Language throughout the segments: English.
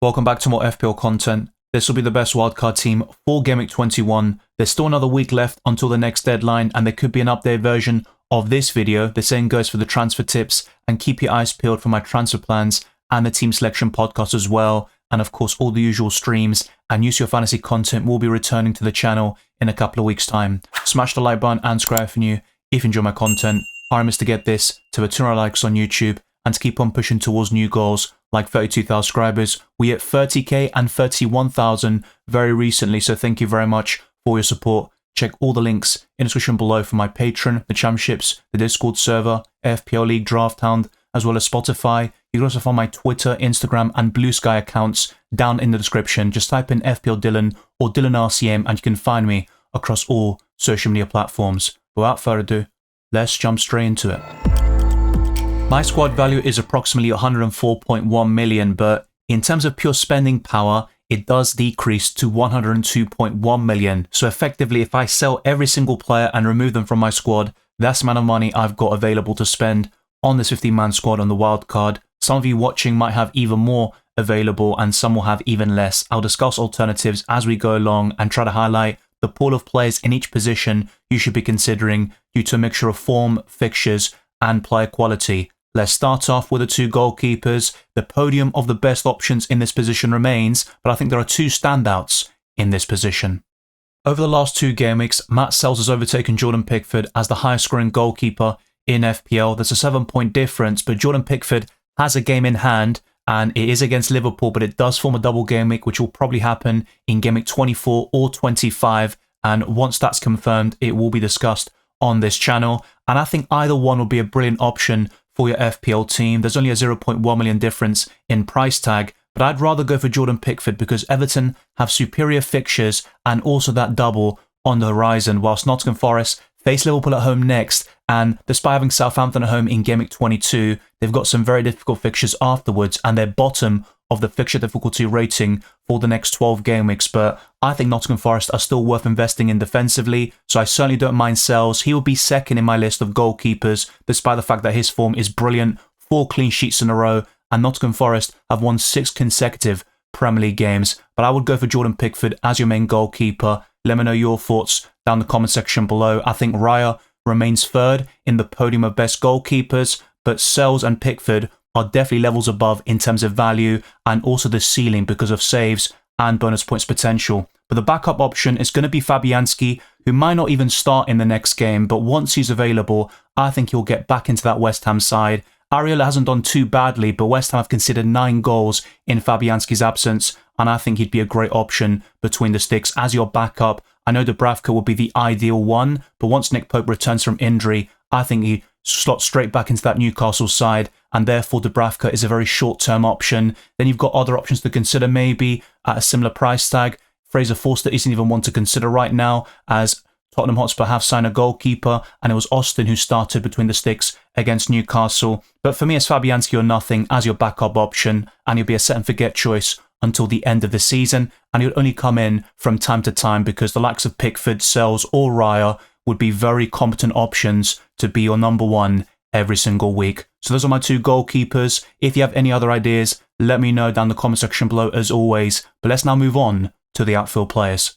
Welcome back to more FPL content. This will be the best wildcard team for Gameweek 21. There's still another week left until the next deadline, and there could be an updated version of this video. The same goes for the transfer tips, and keep your eyes peeled for my transfer plans and the team selection podcast as well. And of course, all the usual streams and Use Your Fantasy content will be returning to the channel in a couple of weeks' time. Smash the like button and subscribe if you're new if you enjoy my content. Our aim is to get this to 200 likes on YouTube and to keep on pushing towards new goals like 32,000 subscribers. We hit 30k and 31,000 very recently, so thank you very much for your support. Check all the links in the description below for my Patreon, the championships, the Discord server, FPL League, Drafthound, as well as Spotify. You can also find my Twitter, Instagram, and Blue Sky accounts down in the description. Just type in FPL Dylan or Dylan RCM and you can find me across all social media platforms. Without further ado, let's jump straight into it. My squad value is approximately 104.1 million, but in terms of pure spending power, it does decrease to 102.1 million. So effectively, if I sell every single player and remove them from my squad, that's the amount of money I've got available to spend on this 15-man squad on the wildcard. Some of you watching might have even more available and some will have even less. I'll discuss alternatives as we go along and try to highlight the pool of players in each position you should be considering due to a mixture of form, fixtures, and player quality. Let's start off with the two goalkeepers. The podium of the best options in this position remains, but I think there are two standouts in this position. Over the last two game weeks, Matt Sells has overtaken Jordan Pickford as the highest scoring goalkeeper in FPL. There's a 7-point difference, but Jordan Pickford has a game in hand, and it is against Liverpool, but it does form a double game week, which will probably happen in game week 24 or 25. And once that's confirmed, it will be discussed on this channel. And I think either one will be a brilliant option for your FPL team. There's only a 0.1 million difference in price tag, but I'd rather go for Jordan Pickford because Everton have superior fixtures and also that double on the horizon, whilst Nottingham Forest face Liverpool at home next, and despite having Southampton at home in Game Week 22, they've got some very difficult fixtures afterwards, and they're bottom of the fixture difficulty rating for the next 12 game weeks. But I think Nottingham Forest are still worth investing in defensively, so I certainly don't mind Sells. He will be second in my list of goalkeepers, despite the fact that his form is brilliant, 4 clean sheets in a row, and Nottingham Forest have won 6 consecutive Premier League games. But I would go for Jordan Pickford as your main goalkeeper. Let me know your thoughts down the comment section below. I think Raya remains third in the podium of best goalkeepers, but Sells and Pickford are definitely levels above in terms of value and also the ceiling because of saves and bonus points potential. But the backup option is going to be Fabianski, who might not even start in the next game, but once he's available, I think he'll get back into that West Ham side. Areola hasn't done too badly, but West Ham have considered 9 goals in Fabianski's absence, and I think he'd be a great option between the sticks as your backup. I know Dubravka would be the ideal one, but once Nick Pope returns from injury, I think he slots straight back into that Newcastle side, and therefore Dubravka is a very short-term option. Then you've got other options to consider maybe at a similar price tag. Fraser Forster isn't even one to consider right now, as Tottenham Hotspur have signed a goalkeeper, and it was Austin who started between the sticks against Newcastle. But for me, it's Fabianski or nothing as your backup option, and he'll be a set-and-forget choice until the end of the season, and he would only come in from time to time because the likes of Pickford, Sells, or Raya would be very competent options to be your number one every single week. So those are my two goalkeepers. If you have any other ideas, let me know down the comment section below as always. But let's now move on to the outfield players.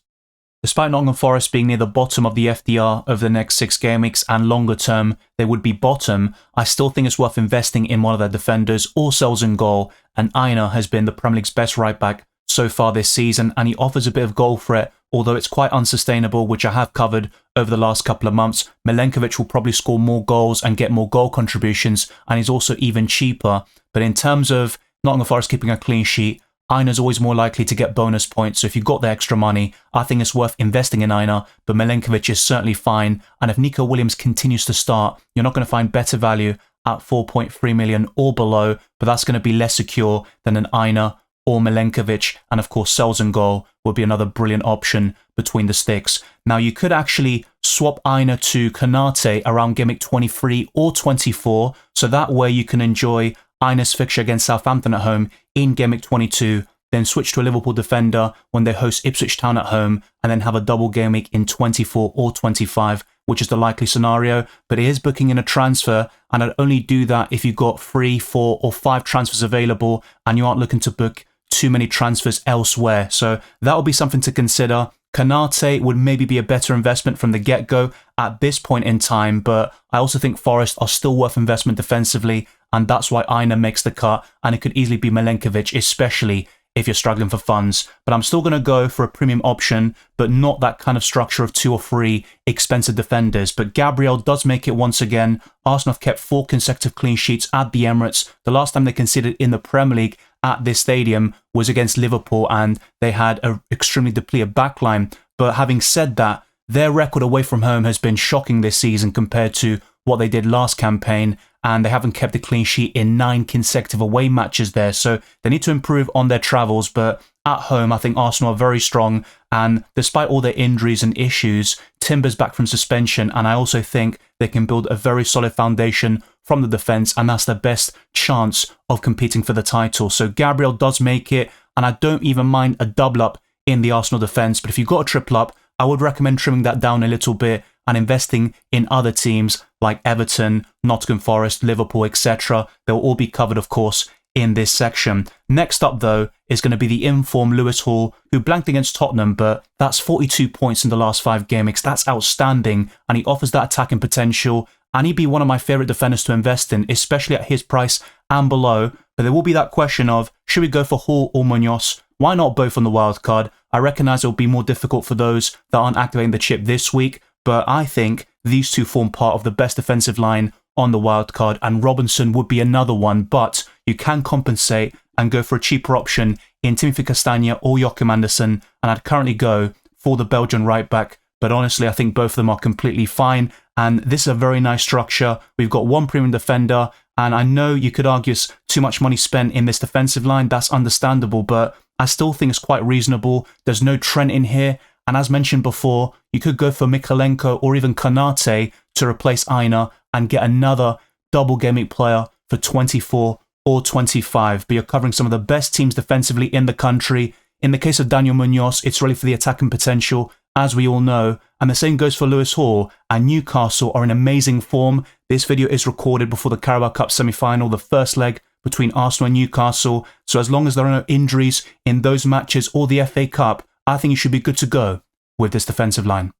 Despite Nottingham Forest being near the bottom of the FDR over the next 6 game weeks and longer term, they would be bottom, I still think it's worth investing in one of their defenders or Sells in goal, and Aina has been the Premier League's best right back so far this season, and he offers a bit of goal threat, although it's quite unsustainable, which I have covered over the last couple of months. Milenkovic will probably score more goals and get more goal contributions, and he's also even cheaper. But in terms of Nottingham Forest keeping a clean sheet, Aina's always more likely to get bonus points, so if you've got the extra money, I think it's worth investing in Aina, but Milenkovic is certainly fine, and if Nico Williams continues to start, you're not going to find better value at 4.3 million or below, but that's going to be less secure than an Aina or Milenkovic, and of course Sells in goal would be another brilliant option between the sticks. Now you could actually swap Aina to Konate around game week 23 or 24, so that way you can enjoy Aina's fixture against Southampton at home in game week 22, then switch to a Liverpool defender when they host Ipswich Town at home, and then have a double game week in 24 or 25, which is the likely scenario. But it is booking in a transfer, and I'd only do that if you've got 3, 4 or 5 transfers available and you aren't looking to book too many transfers elsewhere. So that will be something to consider. Konate would maybe be a better investment from the get-go at this point in time, but I also think Forest are still worth investment defensively, and that's why Aina makes the cut, and it could easily be Milenkovic, especially if you're struggling for funds. But I'm still going to go for a premium option, but not that kind of structure of 2 or 3 expensive defenders. But Gabriel does make it once again. Arsenal have kept 4 consecutive clean sheets at the Emirates. The last time they conceded in the Premier League at this stadium was against Liverpool, and they had an extremely depleted backline. But having said that, their record away from home has been shocking this season compared to what they did last campaign, and they haven't kept a clean sheet in 9 consecutive away matches there. So they need to improve on their travels, but at home, I think Arsenal are very strong, and despite all their injuries and issues, Timber's back from suspension, and I also think they can build a very solid foundation from the defence, and that's their best chance of competing for the title. So Gabriel does make it, and I don't even mind a double up in the Arsenal defence, but if you've got a triple up, I would recommend trimming that down a little bit and investing in other teams like Everton, Nottingham Forest, Liverpool, etc. They'll all be covered, of course, in this section. Next up, though, is going to be the informed Lewis Hall, who blanked against Tottenham, but that's 42 points in the last 5 game weeks. That's outstanding, and he offers that attacking potential, and he'd be one of my favourite defenders to invest in, especially at his price and below. But there will be that question of, should we go for Hall or Munoz? Why not both on the wildcard? I recognise it will be more difficult for those that aren't activating the chip this week, but I think these two form part of the best defensive line on the wildcard, and Robinson would be another one, but you can compensate and go for a cheaper option in Timothy Castagne or Joachim Andersen, and I'd currently go for the Belgian right back, but honestly I think both of them are completely fine, and this is a very nice structure. We've got 1 premium defender, and I know you could argue it's too much money spent in this defensive line, that's understandable, but I still think it's quite reasonable. There's no Trent in here, and as mentioned before, you could go for Mykolenko or even Konate to replace Aina and get another double gameweek player for 24 or 25, but you're covering some of the best teams defensively in the country. In the case of Daniel Munoz, it's really for the attacking potential, as we all know, and the same goes for Lewis Hall, and Newcastle are in amazing form. This video is recorded before the Carabao Cup semi-final, the first leg between Arsenal and Newcastle, so as long as there are no injuries in those matches or the FA Cup, I think you should be good to go with this defensive line.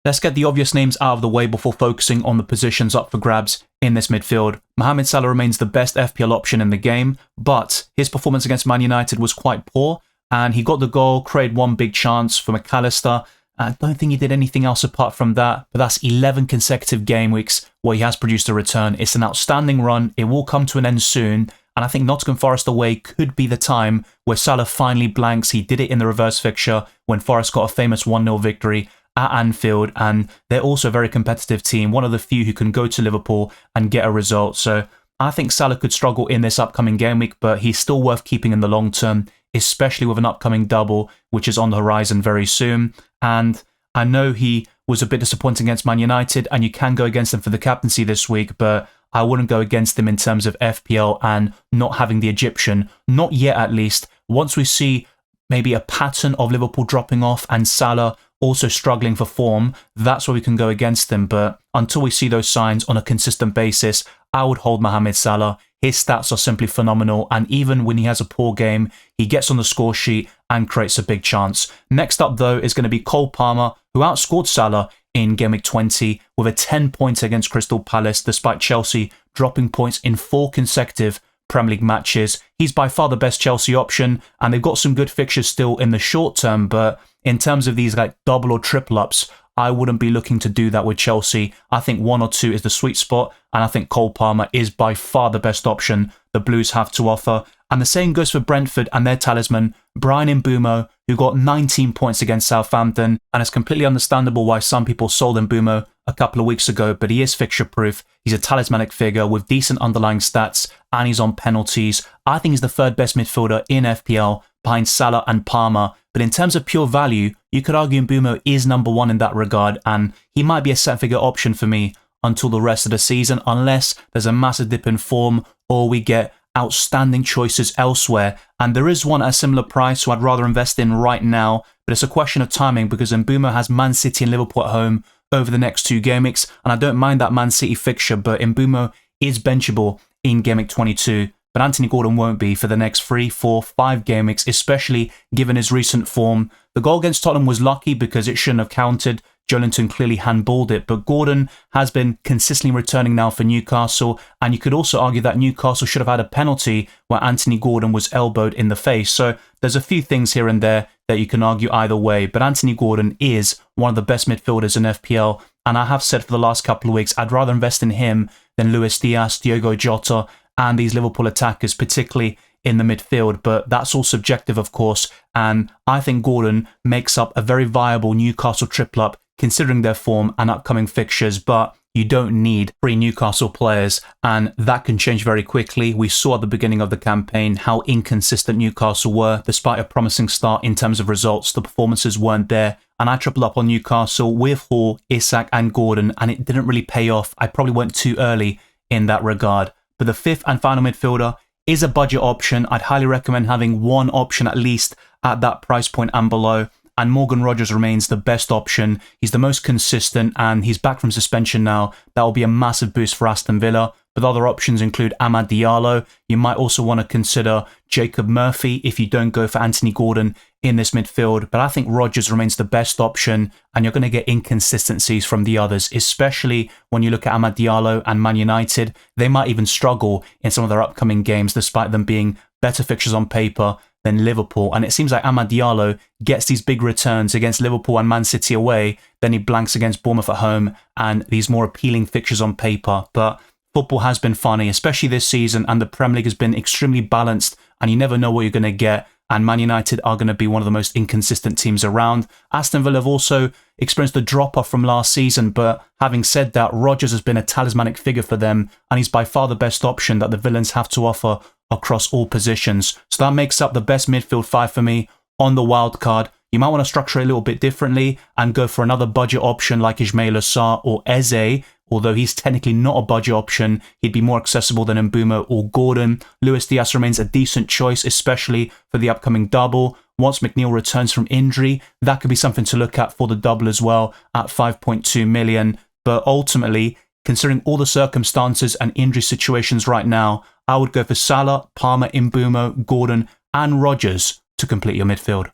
Let's get the obvious names out of the way before focusing on the positions up for grabs in this midfield. Mohamed Salah remains the best FPL option in the game, but his performance against Man United was quite poor, and he got the goal, created 1 big chance for McAllister. I don't think he did anything else apart from that, but that's 11 consecutive game weeks where he has produced a return. It's an outstanding run. It will come to an end soon, and I think Nottingham Forest away could be the time where Salah finally blanks. He did it in the reverse fixture when Forest got a famous 1-0 victory at Anfield, and they're also a very competitive team, one of the few who can go to Liverpool and get a result. So I think Salah could struggle in this upcoming game week, but he's still worth keeping in the long term, especially with an upcoming double, which is on the horizon very soon. And I know he was a bit disappointing against Man United, and you can go against them for the captaincy this week, but I wouldn't go against them in terms of FPL and not having the Egyptian. Not yet, at least. Once we see maybe a pattern of Liverpool dropping off and Salah also struggling for form, that's where we can go against them. But until we see those signs on a consistent basis, I would hold Mohamed Salah. His stats are simply phenomenal, and even when he has a poor game, he gets on the score sheet and creates a big chance. Next up, though, is going to be Cole Palmer, who outscored Salah in Game Week 20 with a 10-pointer against Crystal Palace, despite Chelsea dropping points in 4 consecutive Premier League matches. He's by far the best Chelsea option, and they've got some good fixtures still in the short term, but in terms of these like double or triple ups, I wouldn't be looking to do that with Chelsea. I think 1 or 2 is the sweet spot, and I think Cole Palmer is by far the best option the Blues have to offer. And the same goes for Brentford and their talisman, Bryan Mbeumo, who got 19 points against Southampton, and it's completely understandable why some people sold Mbeumo a couple of weeks ago, but he is fixture-proof. He's a talismanic figure with decent underlying stats, and he's on penalties. I think he's the 3rd best midfielder in FPL, behind Salah and Palmer, but in terms of pure value, you could argue Mbeumo is number 1 in that regard, and he might be a set-figure option for me until the rest of the season, unless there's a massive dip in form or we get outstanding choices elsewhere. And there is one at a similar price who I'd rather invest in right now, but it's a question of timing because Mbeumo has Man City and Liverpool at home over the next 2 game weeks, and I don't mind that Man City fixture, but Mbeumo is benchable in Game Week 22. but Anthony Gordon won't be for the next 3, 4, 5 game weeks, especially given his recent form. The goal against Tottenham was lucky because it shouldn't have counted. Joelinton clearly handballed it, but Gordon has been consistently returning now for Newcastle, and you could also argue that Newcastle should have had a penalty where Anthony Gordon was elbowed in the face. So there's a few things here and there that you can argue either way, but Anthony Gordon is one of the best midfielders in FPL, and I have said for the last couple of weeks, I'd rather invest in him than Luis Diaz, Diogo Jota, and these Liverpool attackers, particularly in the midfield, but that's all subjective, of course, and I think Gordon makes up a very viable Newcastle triple-up considering their form and upcoming fixtures, but you don't need 3 Newcastle players, and that can change very quickly. We saw at the beginning of the campaign how inconsistent Newcastle were. Despite a promising start in terms of results, the performances weren't there, and I tripled up on Newcastle with Hall, Isak and Gordon, and it didn't really pay off. I probably went too early in that regard. But the 5th and final midfielder is a budget option. I'd highly recommend having one option at least at that price point and below. And Morgan Rogers remains the best option. He's the most consistent and he's back from suspension now. That will be a massive boost for Aston Villa. But other options include Amad Diallo. You might also want to consider Jacob Murphy if you don't go for Anthony Gordon in this midfield. But I think Rogers remains the best option, and you're going to get inconsistencies from the others, especially when you look at Amad Diallo and Man United. They might even struggle in some of their upcoming games despite them being better fixtures on paper than Liverpool, and it seems like Amad Diallo gets these big returns against Liverpool and Man City away, then he blanks against Bournemouth at home, and these more appealing fixtures on paper. But football has been funny, especially this season, and the Premier League has been extremely balanced, and you never know what you're going to get, and Man United are going to be one of the most inconsistent teams around. Aston Villa have also experienced a drop-off from last season, but having said that, Rodgers has been a talismanic figure for them, and he's by far the best option that the Villains have to offer across all positions. So that makes up the best midfield 5 for me on the wild card. You might want to structure it a little bit differently and go for another budget option like Ismail Assar or Eze. Although he's technically not a budget option, he'd be more accessible than Mbeumo or Gordon. Luis Diaz remains a decent choice, especially for the upcoming double. Once McNeil returns from injury, that could be something to look at for the double as well at 5.2 million. But ultimately, considering all the circumstances and injury situations right now, I would go for Salah, Palmer, Mbeumo, Gordon and Rodgers to complete your midfield.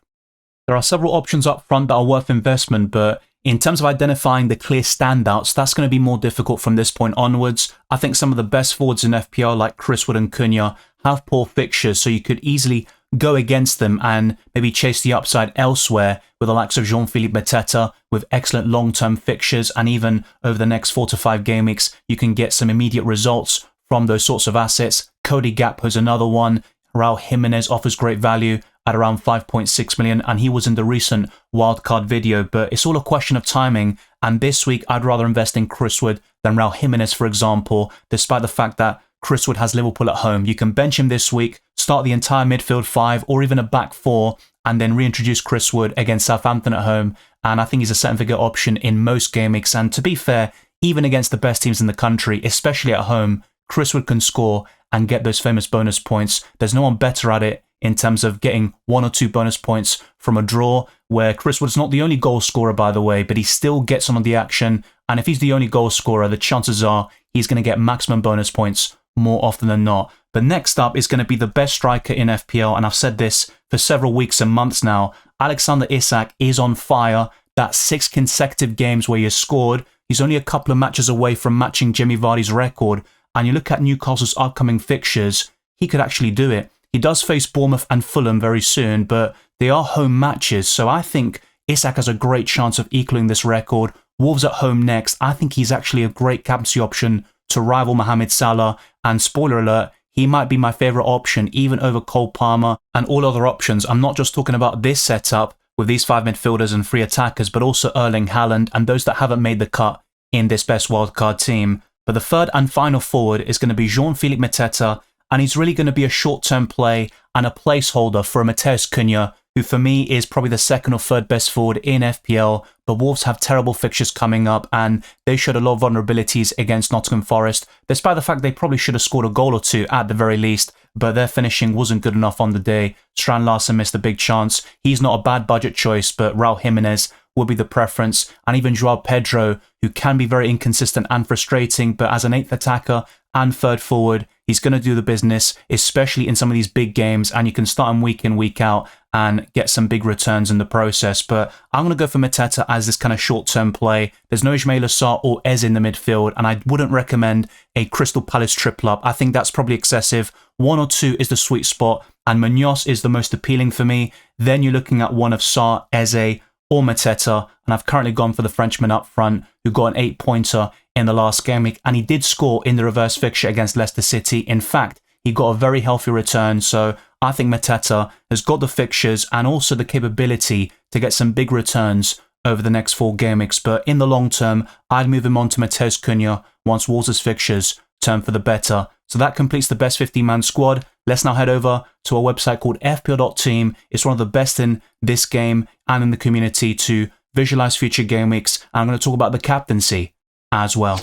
There are several options up front that are worth investment, but in terms of identifying the clear standouts, that's going to be more difficult from this point onwards. I think some of the best forwards in FPL like Chris Wood and Cunha have poor fixtures, so you could easily go against them and maybe chase the upside elsewhere with the likes of Jean-Philippe Mateta with excellent long-term fixtures, and even over the next 4 to 5 game weeks, you can get some immediate results from those sorts of assets. Cody Gakpo is another one. Raul Jimenez offers great value at around 5.6 million, and he was in the recent wildcard video, but it's all a question of timing, and this week I'd rather invest in Chris Wood than Raul Jimenez, for example, despite the fact that Chris Wood has Liverpool at home. You can bench him this week, start the entire midfield 5 or even a back 4, and then reintroduce Chris Wood against Southampton at home, and I think he's a seven-figure option in most game weeks, and to be fair, even against the best teams in the country, especially at home, Chris Wood can score and get those famous bonus points. There's no one better at it in terms of getting 1 or 2 bonus points from a draw, where Chris Wood's not the only goal scorer, by the way, but he still gets some of the action. And if he's the only goal scorer, the chances are he's going to get maximum bonus points more often than not. But next up is going to be the best striker in FPL, and I've said this for several weeks and months now. Alexander Isak is on fire. That's 6 consecutive games where he has scored. He's only a couple of matches away from matching Jamie Vardy's record. And you look at Newcastle's upcoming fixtures, he could actually do it. He does face Bournemouth and Fulham very soon, but they are home matches, so I think Isak has a great chance of equaling this record. Wolves at home next. I think he's actually a great captaincy option to rival Mohamed Salah, and spoiler alert, he might be my favourite option even over Cole Palmer and all other options. I'm not just talking about this setup with these 5 midfielders and 3 attackers, but also Erling Haaland and those that haven't made the cut in this best wildcard team. But the third and final forward is going to be Jean-Philippe Mateta, and he's really going to be a short-term play and a placeholder for a Matheus Cunha, who for me is probably the 2nd or 3rd best forward in FPL. But Wolves have terrible fixtures coming up, and they showed a lot of vulnerabilities against Nottingham Forest, despite the fact they probably should have scored a goal or 2 at the very least, but their finishing wasn't good enough on the day. Strand Larsen missed a big chance. He's not a bad budget choice, but Raul Jimenez would be the preference, and even Joao Pedro, who can be very inconsistent and frustrating, but as an 8th attacker and 3rd forward, He's going to do the business, especially in some of these big games, and you can start him week in, week out and get some big returns in the process. But I'm going to go for Mateta as this kind of short-term play. There's no Ismaila Sarr or Eze in the midfield, and I wouldn't recommend a Crystal Palace triple up. I think that's probably excessive. 1 or 2 is the sweet spot, and Munoz is the most appealing for me. Then you're looking at one of Sarr, Eze, or Mateta, and I've currently gone for the Frenchman up front, who got an 8-pointer in the last game week, and he did score in the reverse fixture against Leicester City. In fact, he got a very healthy return, so I think Mateta has got the fixtures and also the capability to get some big returns over the next 4 game weeks. But in the long term, I'd move him on to Matheus Cunha once Wolves' fixtures turn for the better. So that completes the best 15-man squad. Let's now head over to our website called FPL.team. It's one of the best in this game and in the community to visualize future game weeks. And I'm going to talk about the captaincy as well.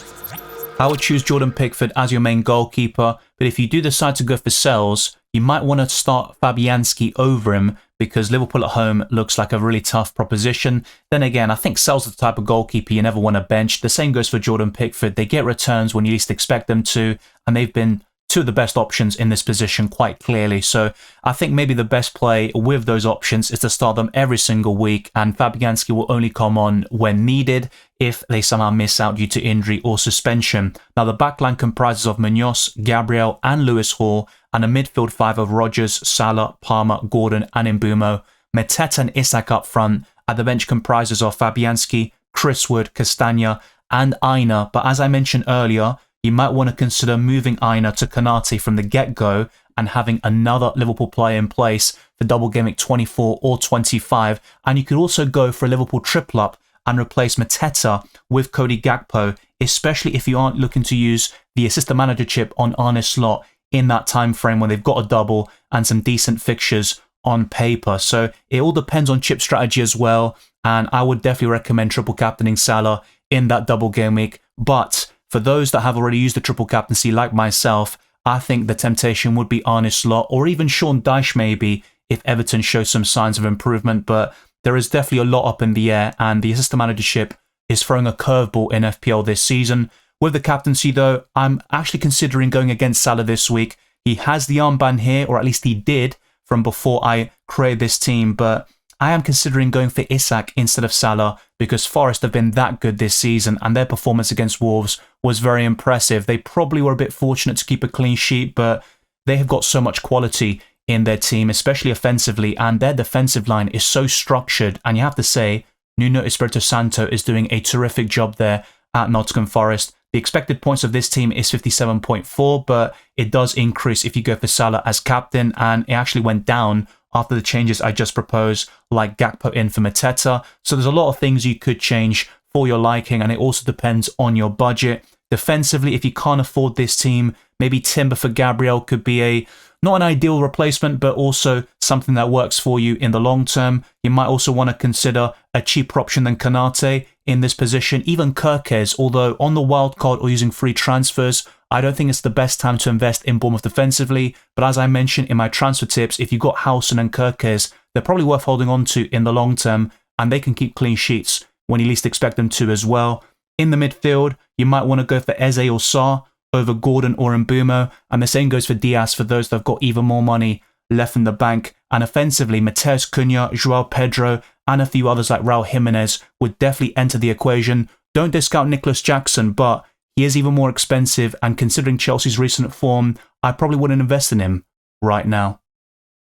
I would choose Jordan Pickford as your main goalkeeper, but if you do decide to go for Sells, you might want to start Fabianski over him because Liverpool at home looks like a really tough proposition. Then again, I think Sells is the type of goalkeeper you never want to bench. The same goes for Jordan Pickford. They get returns when you least expect them to, and they've been 2 of the best options in this position quite clearly. So I think maybe the best play with those options is to start them every single week, and Fabianski will only come on when needed if they somehow miss out due to injury or suspension. Now the backline comprises of Munoz, Gabriel and Lewis Hall, and a midfield 5 of Rodgers, Salah, Palmer, Gordon and Mbeumo. Mateta and Isak up front. At the bench comprises of Fabianski, Chris Wood, Castagna and Aina, but as I mentioned earlier, you might want to consider moving Aina to Konate from the get-go and having another Liverpool player in place for Double Gameweek 24 or 25. And you could also go for a Liverpool triple up and replace Mateta with Cody Gakpo, especially if you aren't looking to use the assistant manager chip on Arne Slot in that time frame when they've got a double and some decent fixtures on paper. So it all depends on chip strategy as well, and I would definitely recommend triple captaining Salah in that double game week. But for those that have already used the triple captaincy like myself, I think the temptation would be Arne Slot or even Sean Dyche maybe if Everton show some signs of improvement. But there is definitely a lot up in the air, and the assistant managership is throwing a curveball in FPL this season. With the captaincy though, I'm actually considering going against Salah this week. He has the armband here, or at least he did from before I created this team, but I am considering going for Isak instead of Salah because Forest have been that good this season and their performance against Wolves was very impressive. They probably were a bit fortunate to keep a clean sheet, but they have got so much quality in their team, especially offensively, and their defensive line is so structured, and you have to say Nuno Espirito Santo is doing a terrific job there at Nottingham Forest. The expected points of this team is 57.4, but it does increase if you go for Salah as captain, and it actually went down after the changes I just proposed, like Gakpo in for Mateta. So there's a lot of things you could change for your liking, and it also depends on your budget. Defensively, if you can't afford this team, maybe Timber for Gabriel could be not an ideal replacement, but also something that works for you in the long term. You might also want to consider a cheaper option than Konate in this position, even Kirkes, although on the wildcard or using free transfers, I don't think it's the best time to invest in Bournemouth defensively. But as I mentioned in my transfer tips, if you've got Howson and Kirkes, they're probably worth holding on to in the long term, and they can keep clean sheets when you least expect them to as well. In the midfield, you might want to go for Eze or Sarr over Gordon or Mbeumo, and the same goes for Diaz for those that have got even more money left in the bank. And offensively, Matheus Cunha, João Pedro, and a few others like Raul Jimenez would definitely enter the equation. Don't discount Nicholas Jackson, but he is even more expensive, and considering Chelsea's recent form, I probably wouldn't invest in him right now.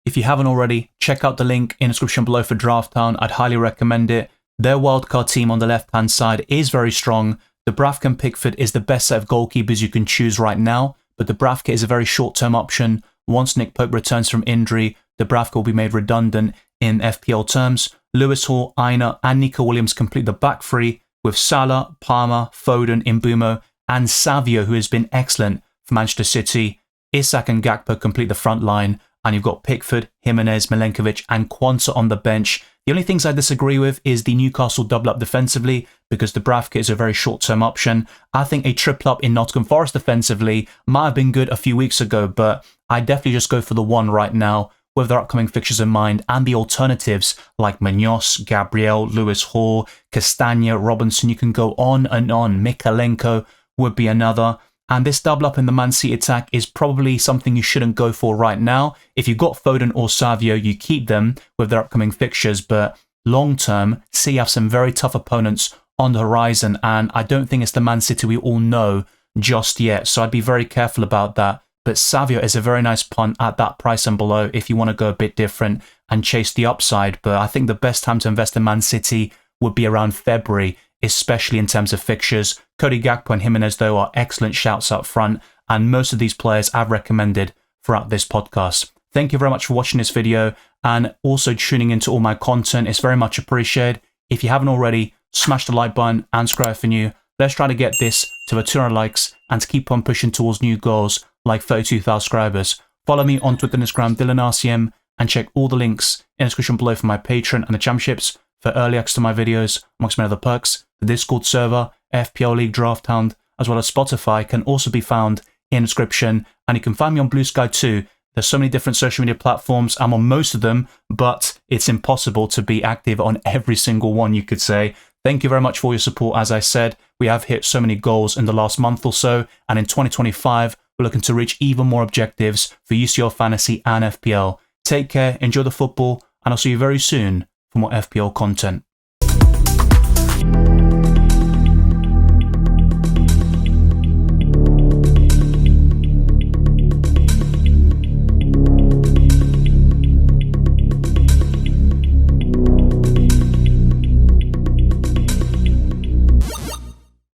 If you haven't already, check out the link in the description below for Drafthound. I'd highly recommend it. Their wildcard team on the left-hand side is very strong. Dubravka and Pickford is the best set of goalkeepers you can choose right now, but Dubravka is a very short-term option. Once Nick Pope returns from injury, Dubravka will be made redundant in FPL terms. Lewis Hall, Aina and Nico Williams complete the back three with Salah, Palmer, Foden, Mbeumo and Savio, who has been excellent for Manchester City. Isak and Gakpo complete the front line, and you've got Pickford, Jimenez, Milenkovic and Quansah on the bench. The only things I disagree with is the Newcastle double up defensively, because Dubravka is a very short-term option. I think a triple up in Nottingham Forest defensively might have been good a few weeks ago, but I definitely just go for the one right now with their upcoming fixtures in mind, and the alternatives like Munoz, Gabriel, Lewis Hall, Castagna, Robinson. You can go on and on. Mikalenko would be another. And this double up in the Man City attack is probably something you shouldn't go for right now. If you've got Foden or Savio, you keep them with their upcoming fixtures. But long term, City have some very tough opponents on the horizon. And I don't think it's the Man City we all know just yet. So I'd be very careful about that. But Savio is a very nice punt at that price and below if you want to go a bit different and chase the upside. But I think the best time to invest in Man City would be around February, especially in terms of fixtures. Cody Gakpo and Jimenez, though, are excellent shouts up front, and most of these players I've recommended throughout this podcast. Thank you very much for watching this video and also tuning into all my content. It's very much appreciated. If you haven't already, smash the like button and subscribe if you're new. Let's try to get this to the 200 likes and to keep on pushing towards new goals like 32,000 subscribers. Follow me on Twitter and Instagram, DylanRCM, and check all the links in the description below for my Patreon and the championships for early access to my videos, amongst many other perks. The Discord server, FPL League Drafthound, as well as Spotify can also be found in the description. And you can find me on Blue Sky too. There's so many different social media platforms. I'm on most of them, but it's impossible to be active on every single one, you could say. Thank you very much for your support. As I said, we have hit so many goals in the last month or so. And in 2025, we're looking to reach even more objectives for UCL Fantasy and FPL. Take care, enjoy the football, and I'll see you very soon for more FPL content.